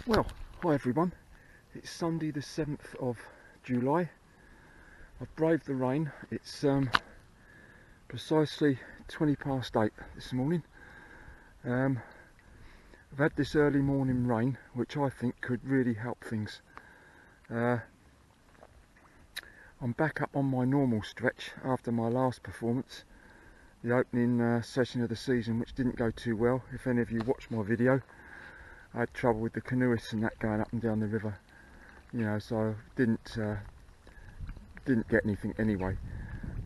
Well, hi everyone. It's Sunday the 7th of July. I've braved the rain. It's precisely 20 past 8 this morning. I've had this early morning rain, which I think could really help things. I'm back up on my normal stretch after my last performance, the opening session of the season, which didn't go too well. If any of you watched my video, I had trouble with the canoeists and that going up and down the river, you know, so I didn't get anything anyway.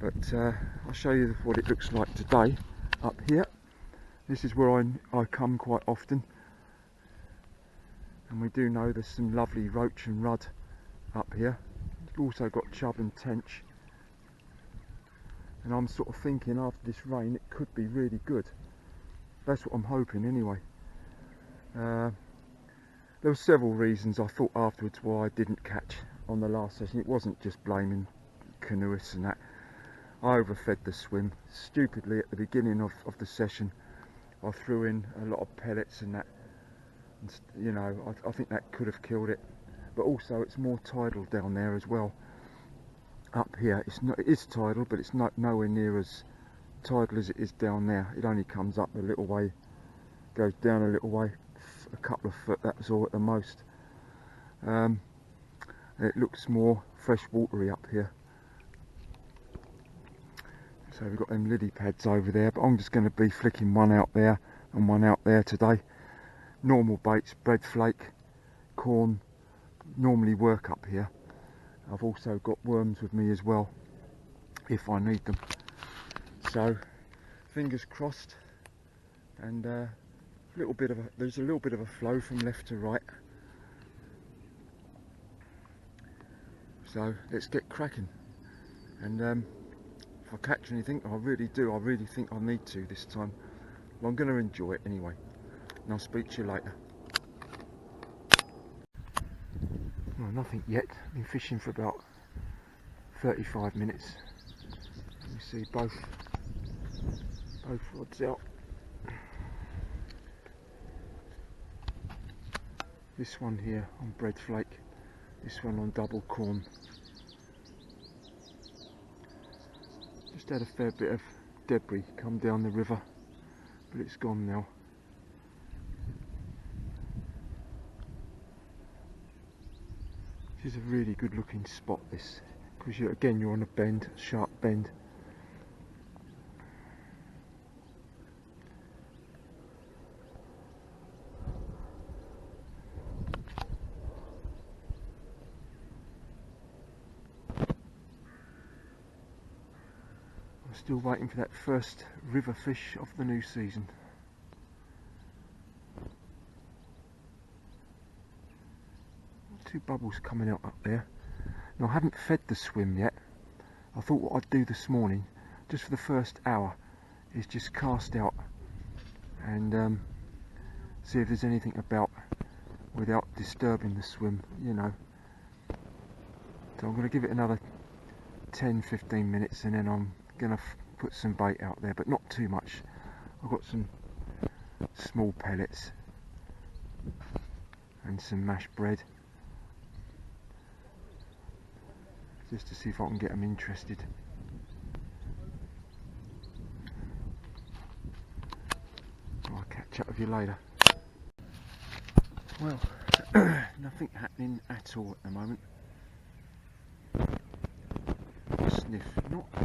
But I'll show you what it looks like today up here. This is where I come quite often, and we do know there's some lovely roach and rudd up here. We've also got chub and tench, and I'm sort of thinking after this rain it could be really good. That's what I'm hoping anyway. There were several reasons I thought afterwards why I didn't catch on the last session. It wasn't just blaming canoeists and that. I overfed the swim stupidly at the beginning of the session. I threw in a lot of pellets and that, and, you know, I think that could have killed it. But also it's more tidal down there as well. Up here it is tidal, but it's nowhere near as tidal as it is down there. It only comes up a little way, goes down a little way, a couple of foot, that's all at the most. It looks more fresh watery up here. So we've got them lily pads over there, but I'm just going to be flicking one out there and one out there today. Normal baits, bread flake, corn, normally work up here. I've also got worms with me as well, if I need them. So fingers crossed, and there's a little bit of a flow from left to right. So let's get cracking. And if I catch anything, I really think I need to this time. Well, I'm going to enjoy it anyway, and I'll speak to you later. Well, nothing yet. I've been fishing for about 35 minutes. You see both rods out. This one here on bread flake, this one on double corn. Just had a fair bit of debris come down the river, but it's gone now. This is a really good looking spot, this, because you're on a bend, a sharp bend. Still waiting for that first river fish of the new season. Two bubbles coming out up there. Now I haven't fed the swim yet. I thought what I'd do this morning, just for the first hour, is just cast out and see if there's anything about without disturbing the swim, you know. So I'm going to give it another 10-15 minutes, and then I'm going to put some bait out there, but not too much. I've got some small pellets and some mashed bread, just to see if I can get them interested. I'll catch up with you later. Well, nothing happening at all at the moment. Sniff,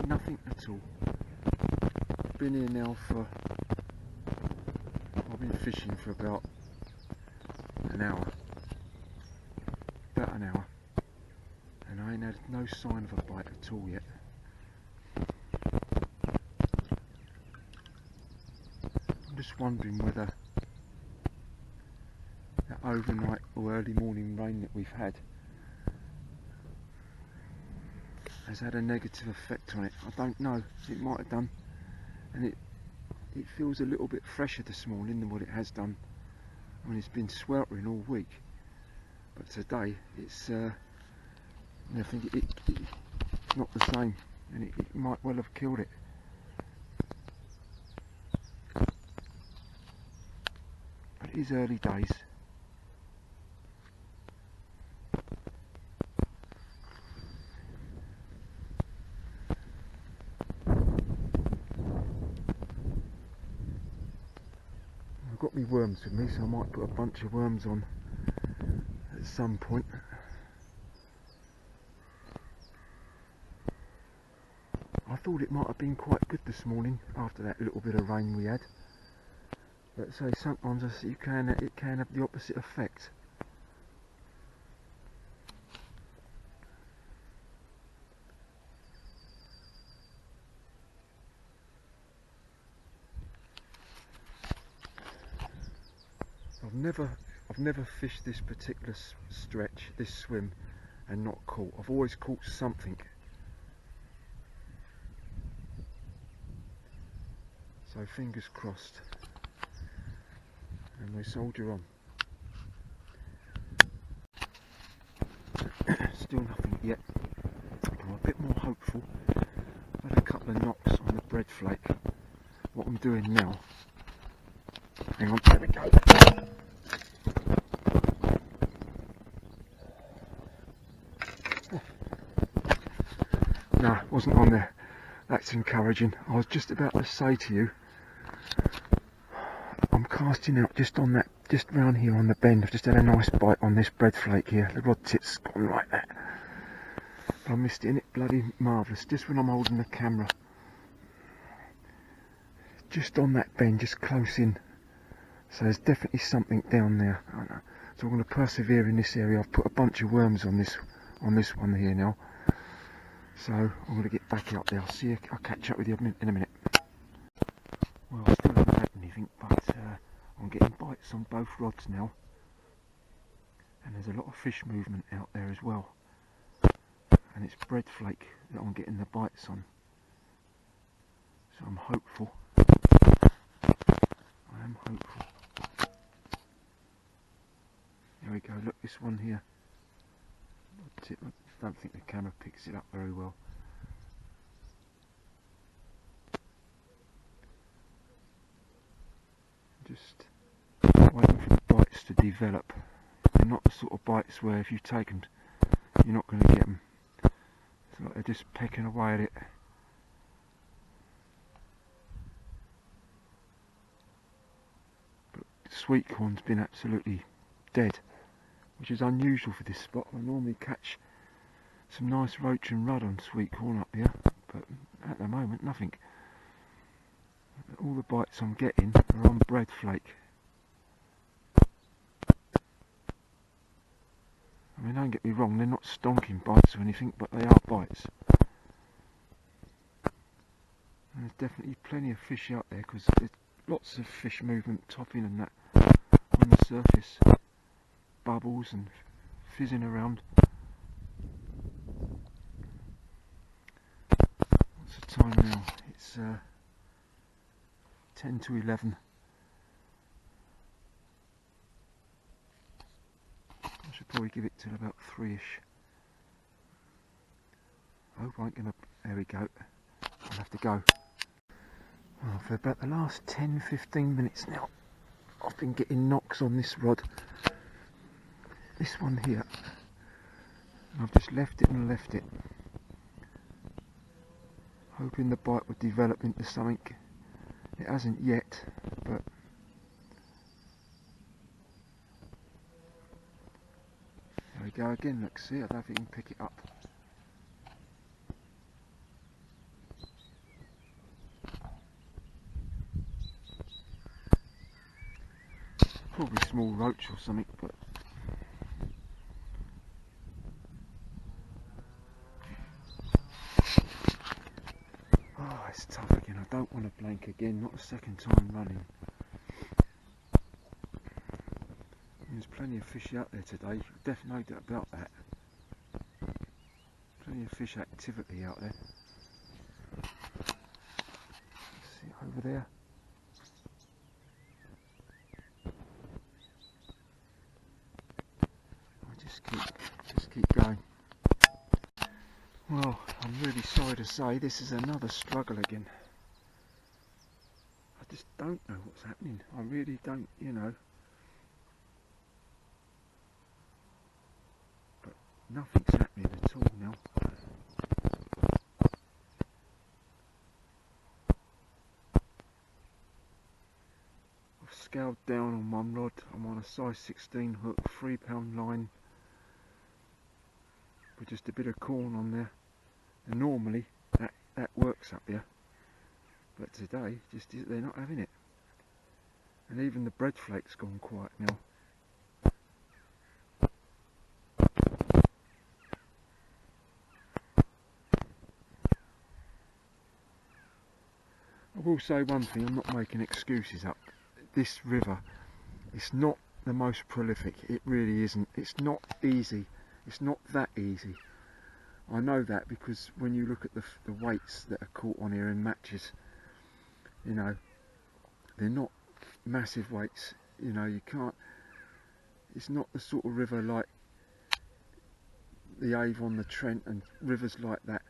nothing at all. Been here now I've been fishing for about an hour, and I ain't had no sign of a bite at all yet. I'm just wondering whether that overnight or early morning rain that we've had has had a negative effect on it. I don't know, it might have done, and it feels a little bit fresher this morning than what it has done. I mean, it's been sweltering all week, but today it's I think it's not the same, and it might well have killed it. But it is early days. my worms with me, so I might put a bunch of worms on at some point. I thought it might have been quite good this morning after that little bit of rain we had, but say sometimes it can have the opposite effect. I've never fished this particular stretch, this swim, and not caught. I've always caught something. So fingers crossed, and we soldier on. Still nothing yet, but I'm a bit more hopeful. I've had a couple of knocks on the bread flake. What I'm doing now, hang on, there we go. No, it wasn't on there. That's encouraging. I was just about to say to you, I'm casting out just on that, just round here on the bend. I've just had a nice bite on this bread flake here. The rod tip's gone like that. But I missed it, and it bloody marvellous. Just when I'm holding the camera, just on that bend, just close in. So there's definitely something down there. I don't know. So I'm going to persevere in this area. I've put a bunch of worms on this one here now. So I'm going to get back out there. I'll catch up with you in a minute. Well, I still haven't had anything, but I'm getting bites on both rods now. And there's a lot of fish movement out there as well. And it's bread flake that I'm getting the bites on. So I'm hopeful. I am hopeful. There we go, look, this one here. I don't think the camera picks it up very well. Just waiting for the bites to develop. They're not the sort of bites where if you take them, you're not going to get them. It's like they're just pecking away at it. But sweet corn's been absolutely dead, which is unusual for this spot. I normally catch some nice roach and rudd on sweet corn up here, but at the moment nothing. All the bites I'm getting are on bread flake. I mean, don't get me wrong, they're not stonking bites or anything, but they are bites. And there's definitely plenty of fish out there, because there's lots of fish movement, topping and that on the surface. Bubbles and fizzing around. What's the time now? It's 10 to 11. I should probably give it till about 3ish. Oh, I ain't gonna. There we go. I'll have to go. Well, for about the last 10-15 minutes now, I've been getting knocks on this rod. This one here. And I've just left it and left it, hoping the bite would develop into something. It hasn't yet, but there we go again. Look, see, I don't know if you can pick it up. Probably small roach or something, but oh, it's tough again. I don't want to blank again, not a second time running. There's plenty of fish out there today, definitely no doubt about that. Plenty of fish activity out there. See over there. Just keep going. Well, I'm really sorry to say this is another struggle again. I just don't know what's happening. I really don't, you know. But nothing's happening at all now. I've scaled down on one rod. I'm on a size 16 hook, £3 line with just a bit of corn on there, and normally that works up here, but today just they're not having it, and even the bread flake's gone quiet now. I will say one thing, I'm not making excuses up. This river, it's not the most prolific, it really isn't. It's not easy, it's not that easy. I know that because when you look at the weights that are caught on here in matches, you know, they're not massive weights, you know, you can't, it's not the sort of river like the Avon, the Trent and rivers like that.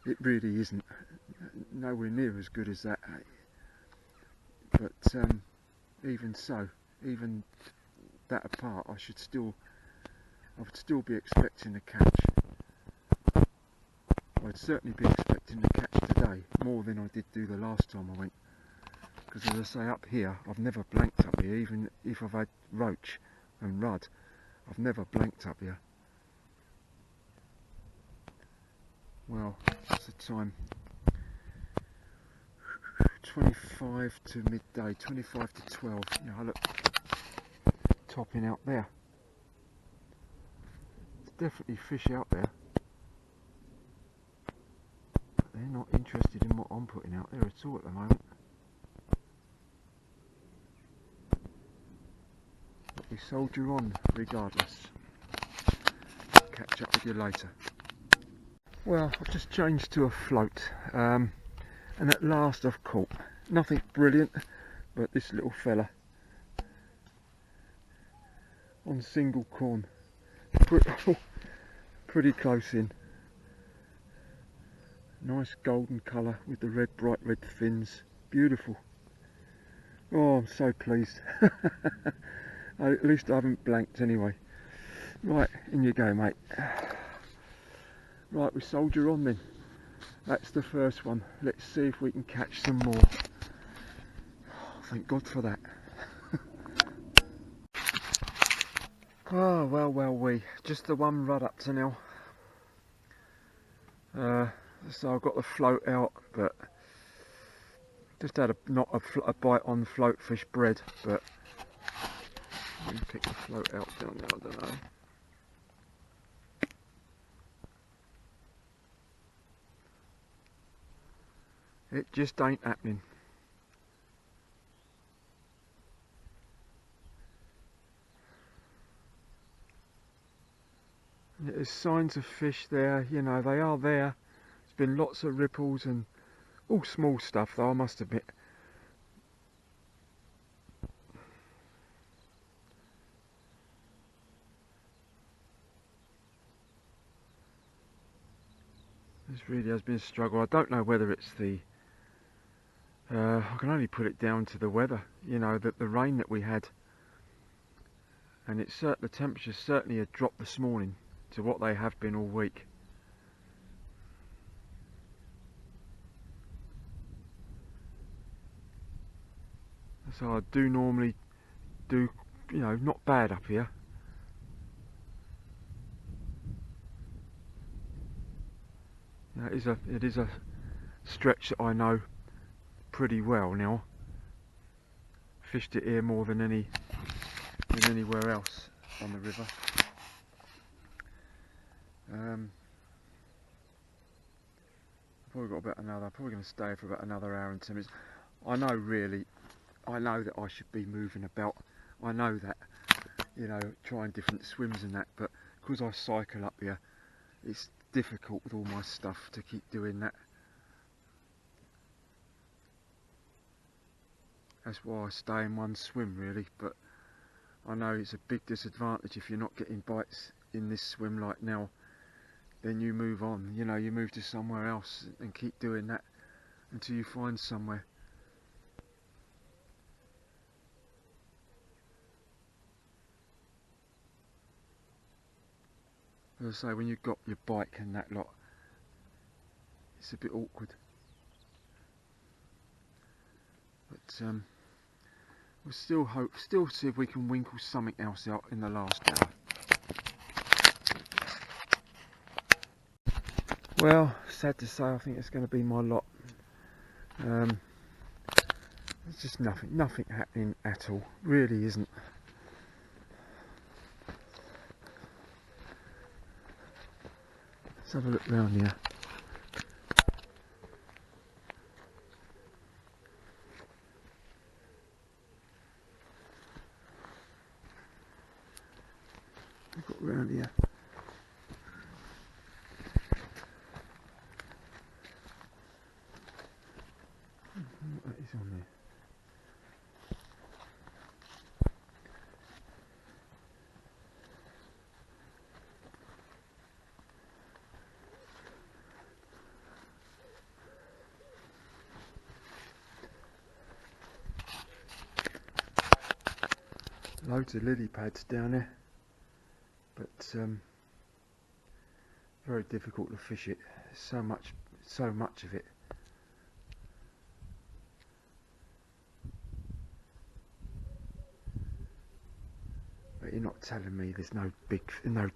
It really isn't, nowhere near as good as that. But even so, even that apart, I would still be expecting a catch. I'd certainly be expecting to catch today more than I did do the last time I went, because as I say, up here I've never blanked up here. Even if I've had roach and rudd, I've never blanked up here. Well, what's the time? 25 to midday, 25 to 12. Now look, topping out there. There's definitely fish out there. They're not interested in what I'm putting out there at all at the moment. But we soldier on regardless. Catch up with you later. Well, I've just changed to a float, and at last I've caught nothing brilliant, but this little fella on single corn, pretty close in. Nice golden colour with the red, bright red fins. Beautiful. Oh, I'm so pleased. At least I haven't blanked anyway. Right, in you go, mate. Right, we soldier on then. That's the first one. Let's see if we can catch some more. Oh, thank God for that. Oh, well, just the one rod up to now. So I've got the float out, but just had a bite on floatfish bread, but let me pick the float out down there, I don't know. It just ain't happening. There's signs of fish there, you know, they are there. There's been lots of ripples and all small stuff though, I must admit. This really has been a struggle. I don't know whether it's the I can only put it down to the weather, you know, the rain that we had, and the temperatures certainly had dropped this morning to what they have been all week. So I do normally do, you know, not bad up here. You know, it is a stretch that I know pretty well now. Fished it here more than anywhere else on the river. I've probably got I'm probably going to stay for about another hour and 10 minutes. I know that I should be moving about. I know that, you know, trying different swims and that, but because I cycle up here, it's difficult with all my stuff to keep doing that. That's why I stay in one swim really, but I know it's a big disadvantage if you're not getting bites in this swim like now. Then you move on, you know, you move to somewhere else and keep doing that until you find somewhere. As I say, when you've got your bike and that lot, it's a bit awkward. But We'll still hope, still see if we can winkle something else out in the last hour. Well, sad to say, I think it's going to be my lot. There's just nothing happening at all. Really isn't. Let's have a look round here. We've got round here. What is on there? Loads of lily pads down there, but very difficult to fish it. So much of it. But you're not telling me there's no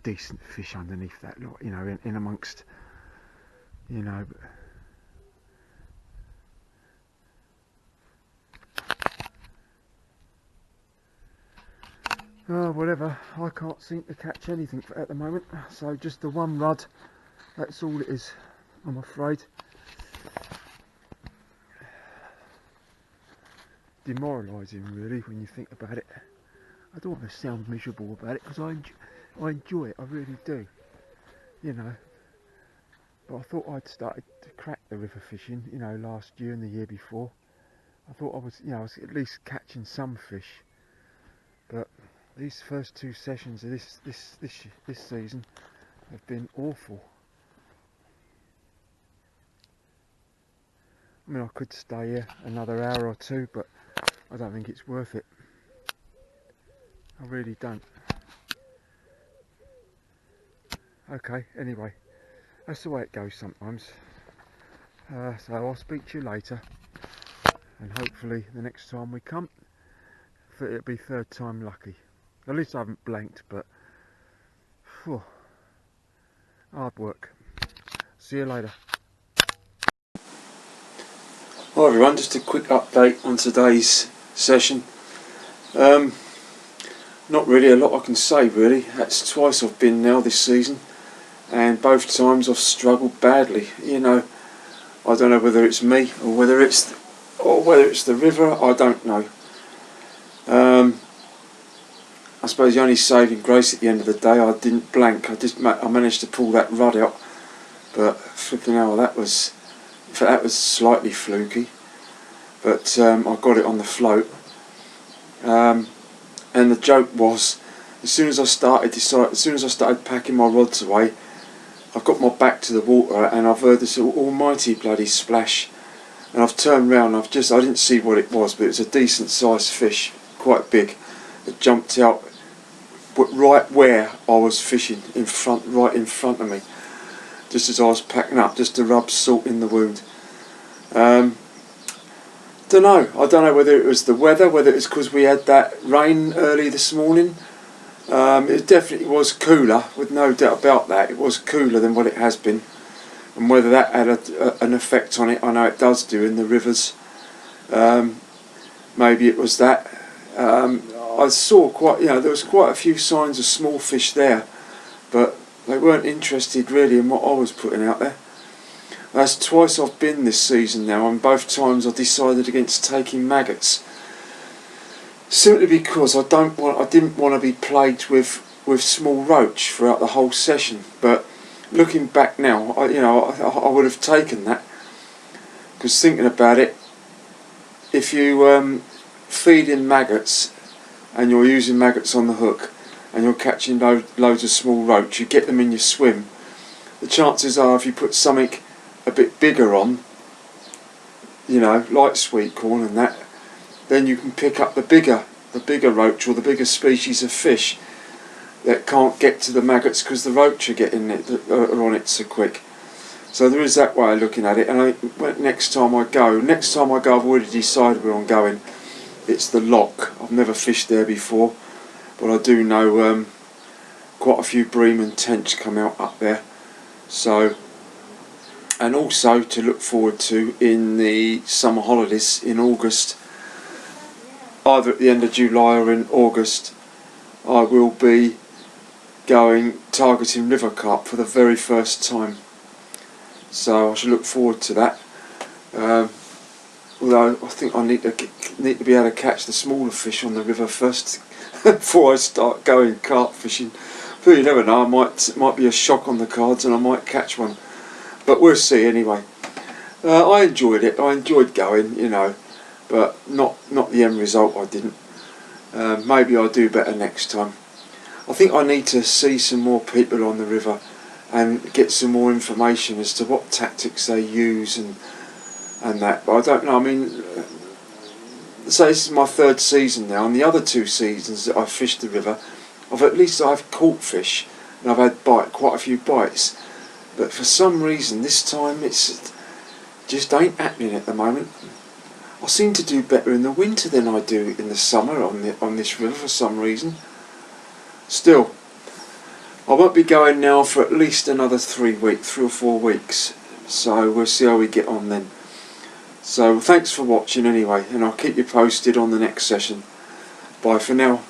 decent fish underneath that lot, you know, in amongst, you know. But oh, whatever. I can't seem to catch anything at the moment. So just the one rod. That's all it is, I'm afraid. Demoralising, really, when you think about it. I don't want to sound miserable about it, because I enjoy it, I really do, you know. But I thought I'd started to crack the river fishing, you know, last year and the year before. I thought I was, you know, I was at least catching some fish. But these first two sessions of this season have been awful. I mean, I could stay here another hour or two, but I don't think it's worth it. I really don't. Okay, anyway, that's the way it goes sometimes. So I'll speak to you later, and hopefully the next time we come, it'll be third time lucky. At least I haven't blanked, but whew, hard work. See you later. Hi everyone, just a quick update on today's session. Not really a lot I can say really. That's twice I've been now this season, and both times I've struggled badly. You know, I don't know whether it's me or whether it's the river. I don't know. I suppose the only saving grace at the end of the day, I didn't blank. I managed to pull that rod out, but flipping hell, that was slightly fluky. But I got it on the float. And the joke was, as soon as I started packing my rods away, I've got my back to the water and I've heard this almighty bloody splash, and I've turned round. I didn't see what it was, but it was a decent sized fish, quite big. It jumped out right where I was fishing, right in front of me, just as I was packing up, just to rub salt in the wound. I don't know whether it was the weather, whether it's because we had that rain early this morning. It definitely was cooler, with no doubt about that. It was cooler than what it has been, and whether that had an effect on it, I know it does do in the rivers. Maybe it was that. I saw there was quite a few signs of small fish there, but they weren't interested really in what I was putting out there. That's twice I've been this season now, and both times I decided against taking maggots, simply because I didn't want to be plagued with small roach throughout the whole session. But looking back now, I would have taken that, because thinking about it, if you feed in maggots and you're using maggots on the hook and you're catching loads of small roach, you get them in your swim, the chances are if you put something a bit bigger on, you know, like sweet corn and that, then you can pick up the bigger roach or the bigger species of fish that can't get to the maggots because the roach are on it so quick. So there is that way of looking at it. And next time I go, I've already decided where I'm going. it's the lock. I've never fished there before, but I do know quite a few bream and tench come out up there. So, and also to look forward to in the summer holidays in August, either at the end of July or in August, I will be targeting river carp for the very first time. So I should look forward to that. Although I think I need to be able to catch the smaller fish on the river first before I start going carp fishing. But you never know, it might be a shock on the cards and I might catch one. But we'll see anyway. I enjoyed it. I enjoyed going, you know, but not the end result. I didn't. Maybe I'll do better next time. I think I need to see some more people on the river and get some more information as to what tactics they use and that. But I don't know. I mean, so this is my third season now, and the other 2 seasons that I've fished the river, I've caught fish and I've had quite a few bites. But for some reason this time it's just ain't happening at the moment. I seem to do better in the winter than I do in the summer on this river for some reason. Still, I won't be going now for at least another 3 or 4 weeks. So we'll see how we get on then. So thanks for watching anyway, and I'll keep you posted on the next session. Bye for now.